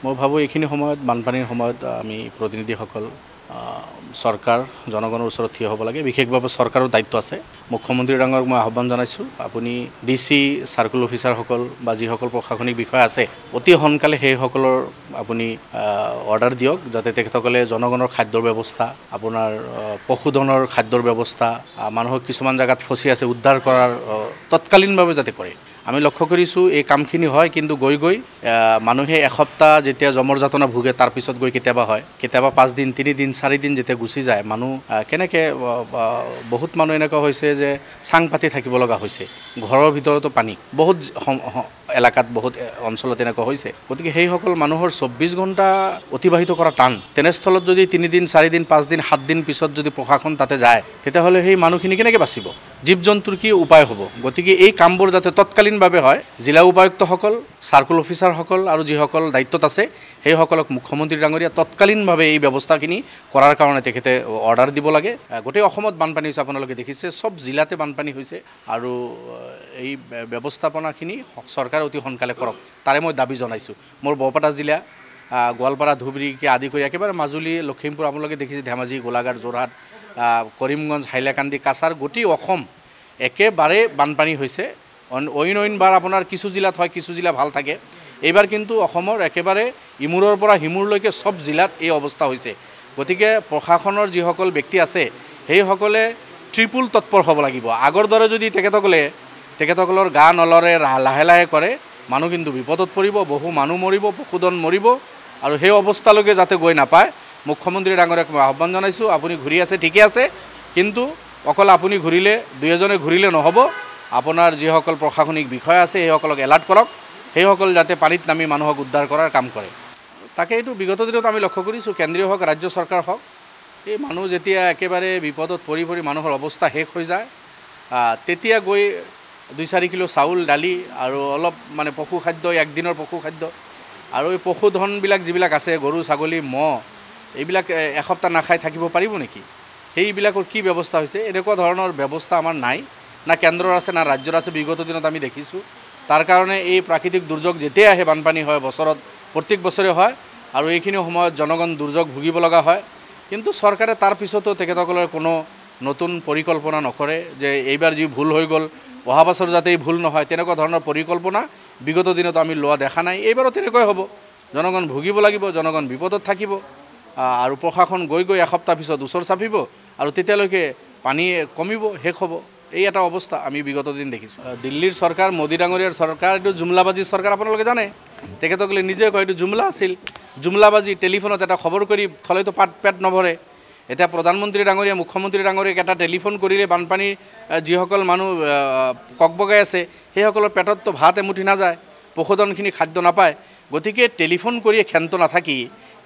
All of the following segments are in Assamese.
মই ভাবোঁ এইখিনি সময়ত বানপানীৰ সময়ত আমি প্ৰতিনিধিসকল চৰকাৰ জনগণৰ ওচৰত থিয় হ'ব লাগে। বিশেষভাৱে চৰকাৰৰ দায়িত্ব আছে। মুখ্যমন্ত্ৰী ডাঙৰক মই আহ্বান জনাইছোঁ, আপুনি ডিচি চাৰ্কুল অফিচাৰসকল বা যিসকল প্ৰশাসনিক বিষয়া আছে অতি সোনকালে সেইসকলৰ আপুনি অৰ্ডাৰ দিয়ক, যাতে তেখেতসকলে জনগণৰ খাদ্যৰ ব্যৱস্থা, আপোনাৰ পশুধনৰ খাদ্যৰ ব্যৱস্থা, মানুহক কিছুমান জেগাত ফচি আছে উদ্ধাৰ কৰাৰ তৎকালীনভাৱে যাতে কৰে। আমি লক্ষ্য কৰিছোঁ এই কামখিনি হয়, কিন্তু গৈ গৈ মানুহে এসপ্তাহ যেতিয়া জমৰ যাতনা ভোগে তাৰপিছত গৈ কেতিয়াবা হয়, কেতিয়াবা 5 দিন 3 দিন 4 দিন যেতিয়া গুচি যায়, মানুহ কেনেকৈ বহুত মানুহ এনেকুৱা হৈছে যে চাং পাতি থাকিব লগা হৈছে, ঘৰৰ ভিতৰতো পানী বহুত এলেকাত বহুত অঞ্চলত এনেকুৱা হৈছে। গতিকে সেইসকল মানুহৰ 24 ঘণ্টা অতিবাহিত কৰা টান। তেনেস্থলত যদি 3 দিন 4 দিন 5 দিন 7 দিন পিছত যদি প্ৰশাসন তাতে যায়, তেতিয়াহ'লে সেই মানুহখিনি কেনেকৈ বাচিব? জীৱ জন্তুৰ কি উপায় হ'ব? গতিকে এই কামবোৰ যাতে তৎকালীনভাৱে হয়, জিলা উপায়ুক্তসকল, চাৰ্কুল অফিচাৰসকল আৰু যিসকল দায়িত্বত আছে সেইসকলক মুখ্যমন্ত্ৰী ডাঙৰীয়া তৎকালীনভাৱে এই ব্যৱস্থাখিনি কৰাৰ কাৰণে তেখেতে অৰ্ডাৰ দিব লাগে। গোটেই অসমত বানপানী হৈছে, আপোনালোকে দেখিছে, চব জিলাতে বানপানী হৈছে আৰু এই ব্যৱস্থাপনাখিনি চৰকাৰে অতি সোনকালে কৰক, তাৰে মই দাবী জনাইছোঁ। মোৰ বৰপেটা জিলা, গোৱালপাৰা, ধুবুৰীকে আদি কৰি একেবাৰে মাজুলী, লখিমপুৰ, আপোনালোকে দেখিছে, ধেমাজি, গোলাঘাট, যোৰহাট, কৰিমগঞ্জ, হাইলাকান্দি, কাছাৰ, গোটেই অসম একেবাৰে বানপানী হৈছে। অইনবাৰ আপোনাৰ কিছু জিলাত হয়, কিছু জিলা ভাল থাকে। এইবাৰ কিন্তু অসমৰ একেবাৰে ইমূৰৰ পৰা সিমূৰলৈকে চব জিলাত এই অৱস্থা হৈছে। গতিকে প্ৰশাসনৰ যিসকল ব্যক্তি আছে সেইসকলে ট্ৰিপুল তৎপৰ হ'ব লাগিব। আগৰ দৰে যদি তেখেতসকলৰ গা নলৰে লাহে লাহে কৰে, মানুহ কিন্তু বিপদত পৰিব, বহু মানুহ মৰিব, পশুধন মৰিব, আৰু সেই অৱস্থালৈকে যাতে গৈ নাপায় মুখ্যমন্ত্ৰী ডাঙৰীয়াক মই আহ্বান জনাইছোঁ। আপুনি ঘূৰি আছে, ঠিকে আছে, কিন্তু অকল আপুনি ঘূৰিলে, 2-এজনে ঘূৰিলে নহ'ব। আপোনাৰ যিসকল প্ৰশাসনিক বিষয়া আছে সেইসকলক এলাৰ্ট কৰক, সেইসকল যাতে পানীত নামি মানুহক উদ্ধাৰ কৰাৰ কাম কৰে। তাকে এইটো বিগত দিনত আমি লক্ষ্য কৰিছোঁ, কেন্দ্ৰীয় হওক ৰাজ্য চৰকাৰ হওক, এই মানুহ যেতিয়া একেবাৰে বিপদত পৰি মানুহৰ অৱস্থা শেষ হৈ যায়, তেতিয়া গৈ 2-4 কিলো চাউল, দালি আৰু অলপ মানে পশু খাদ্য, একদিনৰ পশু খাদ্য আৰু এই পশুধনবিলাক যিবিলাক আছে, গৰু, ছাগলী, ম'হ, এইবিলাক এসপ্তাহ নাখাই থাকিব পাৰিব নেকি? সেইবিলাকৰ কি ব্যৱস্থা হৈছে? এনেকুৱা ধৰণৰ ব্যৱস্থা আমাৰ নাই, না কেন্দ্ৰৰ আছে না ৰাজ্যৰ আছে। বিগত দিনত আমি দেখিছোঁ। তাৰ কাৰণে এই প্ৰাকৃতিক দুৰ্যোগ যেতিয়াই আহে, বানপানী হয়, বছৰত প্ৰত্যেক বছৰে হয়, আৰু এইখিনি সময়ত জনগণ দুৰ্যোগ ভুগিব লগা হয়। কিন্তু চৰকাৰে তাৰ পিছতো তেখেতসকলৰ কোনো নতুন পৰিকল্পনা নকৰে যে এইবাৰ যি ভুল হৈ গ'ল অহা বছৰ যাতে এই ভুল নহয়, তেনেকুৱা ধৰণৰ পৰিকল্পনা বিগত দিনত আমি লোৱা দেখা নাই। এইবাৰো তেনেকুৱাই হ'ব, জনগণ ভুগিব লাগিব, জনগণ বিপদত থাকিব, আৰু প্ৰশাসন গৈ এসপ্তাহ পিছত ওচৰ চাপিব, আৰু তেতিয়ালৈকে পানী কমিব, শেষ হ'ব। এই এটা অৱস্থা আমি বিগত দিন দেখিছোঁ। দিল্লীৰ চৰকাৰ, মোদী ডাঙৰীয়াৰ চৰকাৰ, এইটো জুমলাবাজী চৰকাৰ, আপোনালোকে জানে। তেখেতসকলে নিজে কয় এইটো জুমলা আছিল, জুমলাবাজী। টেলিফোনত এটা খবৰ কৰি থ'লেতো পেট নভৰে। এতিয়া প্ৰধানমন্ত্ৰী ডাঙৰীয়া, মুখ্যমন্ত্ৰী ডাঙৰীয়াক এটা টেলিফোন কৰিলে বানপানী যিসকল মানুহ ককবগাই আছে সেইসকলৰ পেটততো ভাত এমুঠি নাযায়, পশুধনখিনি খাদ্য নাপায়। গতিকে টেলিফোন কৰিয়ে ক্ষান্ত নাথাকি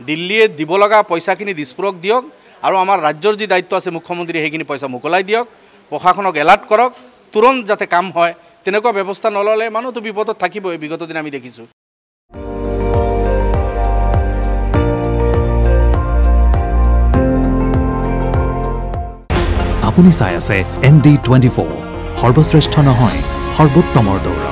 দিল্লীয়ে দিব লগা পইচাখিনি দিছপুৰক দিয়ক, আৰু আমাৰ ৰাজ্যৰ যি দায়িত্ব আছে মুখ্যমন্ত্ৰী সেইখিনি পইচা মোকলাই দিয়ক, প্ৰশাসনক এলাৰ্ট কৰক, তুৰন্ত যাতে কাম হয়। তেনেকুৱা ব্যৱস্থা নল'লে মানুহটো বিপদত থাকিবই, বিগত দিন আমি দেখিছোঁ। আপুনি চাই আছে ND24, সৰ্বশ্ৰেষ্ঠ নহয়, সৰ্বোত্তমৰ দৌৰ।